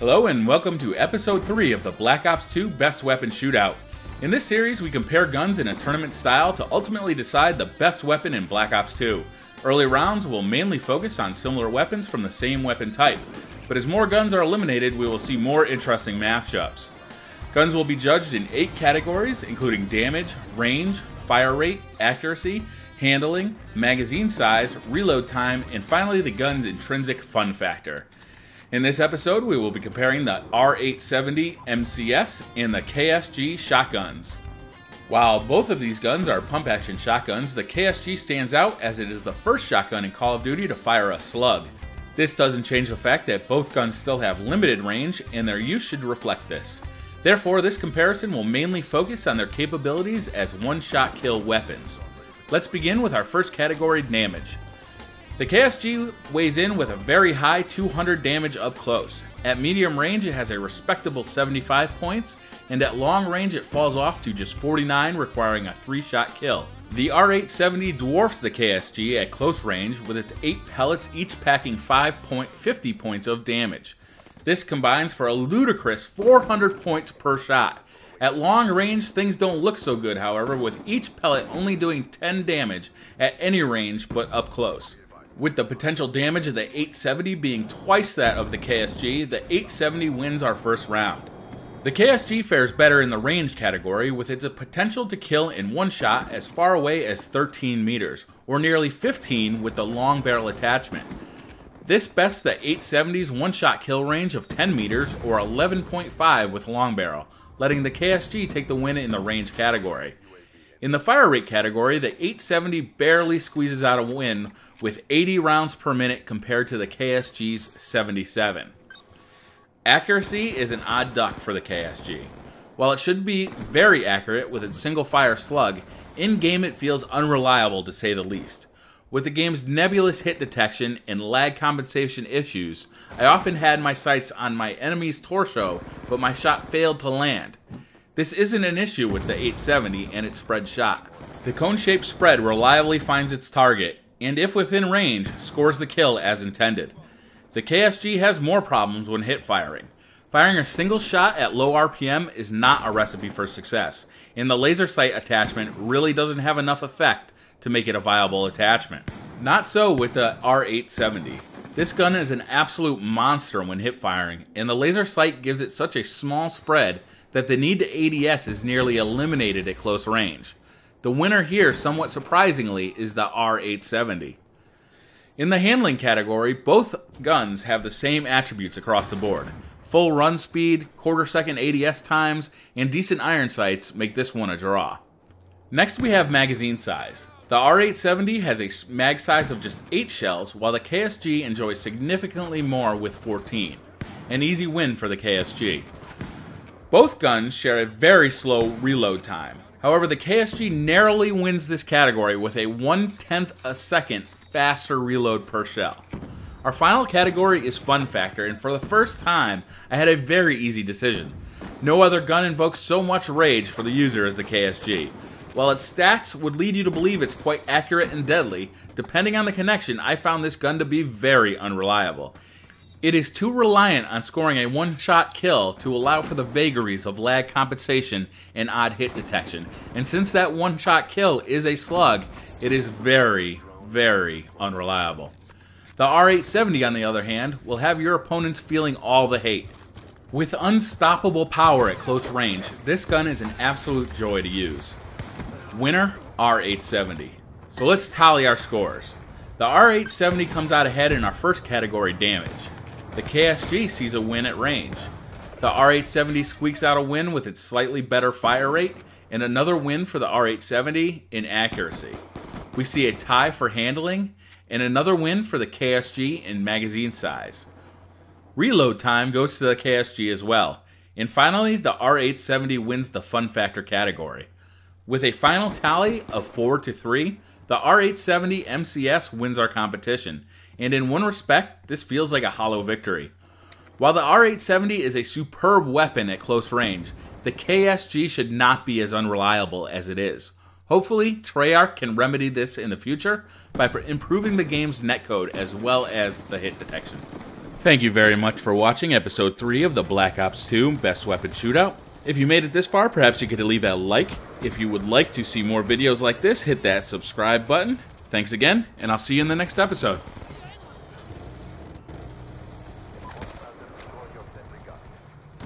Hello and welcome to episode 3 of the Black Ops 2 Best Weapon Shootout. In this series we compare guns in a tournament style to ultimately decide the best weapon in Black Ops 2. Early rounds will mainly focus on similar weapons from the same weapon type, but as more guns are eliminated we will see more interesting matchups. Guns will be judged in 8 categories including damage, range, fire rate, accuracy, handling, magazine size, reload time, and finally the gun's intrinsic fun factor. In this episode, we will be comparing the R870 MCS and the KSG shotguns. While both of these guns are pump-action shotguns, the KSG stands out as it is the first shotgun in Call of Duty to fire a slug. This doesn't change the fact that both guns still have limited range, and their use should reflect this. Therefore, this comparison will mainly focus on their capabilities as one-shot kill weapons. Let's begin with our first category, damage. The KSG weighs in with a very high 200 damage up close. At medium range it has a respectable 75 points, and at long range it falls off to just 49, requiring a 3-shot kill. The R870 dwarfs the KSG at close range with its 8 pellets each packing 50 points of damage. This combines for a ludicrous 400 points per shot. At long range things don't look so good, however, with each pellet only doing 10 damage at any range but up close. With the potential damage of the 870 being twice that of the KSG, the 870 wins our first round. The KSG fares better in the range category with its potential to kill in one shot as far away as 13 meters, or nearly 15 with the long barrel attachment. This bests the 870's one-shot kill range of 10 meters or 11.5 with long barrel, letting the KSG take the win in the range category. In the fire rate category, the 870 barely squeezes out a win with 80 rounds per minute compared to the KSG's 77. Accuracy is an odd duck for the KSG. While it should be very accurate with its single fire slug, in-game it feels unreliable to say the least. With the game's nebulous hit detection and lag compensation issues, I often had my sights on my enemy's torso, but my shot failed to land. This isn't an issue with the 870 and its spread shot. The cone-shaped spread reliably finds its target, and if within range, scores the kill as intended. The KSG has more problems when hit firing. Firing a single shot at low RPM is not a recipe for success, and the laser sight attachment really doesn't have enough effect to make it a viable attachment. Not so with the R870. This gun is an absolute monster when hip firing, and the laser sight gives it such a small spread that the need to ADS is nearly eliminated at close range. The winner here, somewhat surprisingly, is the R870. In the handling category, both guns have the same attributes across the board. Full run speed, quarter-second ADS times, and decent iron sights make this one a draw. Next we have magazine size. The R870 has a mag size of just 8 shells, while the KSG enjoys significantly more with 14. An easy win for the KSG. Both guns share a very slow reload time. However, the KSG narrowly wins this category with a 1/10 a second faster reload per shell. Our final category is fun factor, and for the first time, I had a very easy decision. No other gun invokes so much rage for the user as the KSG. While its stats would lead you to believe it's quite accurate and deadly, depending on the connection, I found this gun to be very unreliable. It is too reliant on scoring a one-shot kill to allow for the vagaries of lag compensation and odd hit detection. And since that one-shot kill is a slug, it is very, very unreliable. The R870, on the other hand, will have your opponents feeling all the hate. With unstoppable power at close range, this gun is an absolute joy to use. Winner, R870. So let's tally our scores. The R870 comes out ahead in our first category, damage. The KSG sees a win at range. The R870 squeaks out a win with its slightly better fire rate, and another win for the R870 in accuracy. We see a tie for handling, and another win for the KSG in magazine size. Reload time goes to the KSG as well. And finally, the R870 wins the fun factor category. With a final tally of 4-3, the R870 MCS wins our competition. And in one respect, this feels like a hollow victory. While the R870 is a superb weapon at close range, the KSG should not be as unreliable as it is. Hopefully, Treyarch can remedy this in the future by improving the game's netcode as well as the hit detection. Thank you very much for watching episode 3 of the Black Ops 2 Best Weapon Shootout. If you made it this far, perhaps you could leave a like. If you would like to see more videos like this, hit that subscribe button. Thanks again, and I'll see you in the next episode.